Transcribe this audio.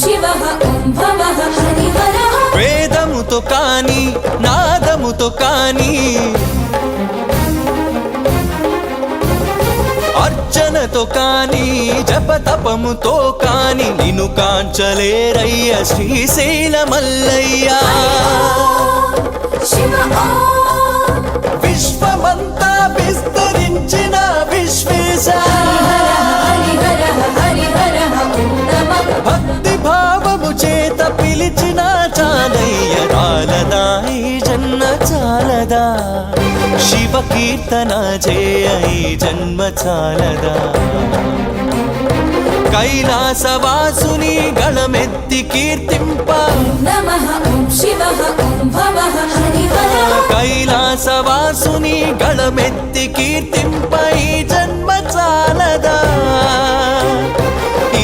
శివః ఓం భవః హరిహరః వేదముతో కాని నాదముతో కాని అర్చనతో కాని జపతపముతో కాని నిన్ను కాంచలేరయ్య శ్రీశైల మల్లయ్య శివ ఓం విశ్వమంతా విస్తరించిన విశ్వేశ హరిహరః హరిహరః ఓం నమః భక్తి భావము చేత పిలిచిన చాలయ్య చాలదా ఈ జన్మ చాలదా శివ కీర్తన చేయ ఈ జన్మ చాలదా కైలాసవాసుని గళమెత్తి కీర్తింప నమః ఓం శివః ఓం భవః హరిహరః కైలాసవాసుని గళమెత్తి కీర్తింప ఈ జన్మ చాలదా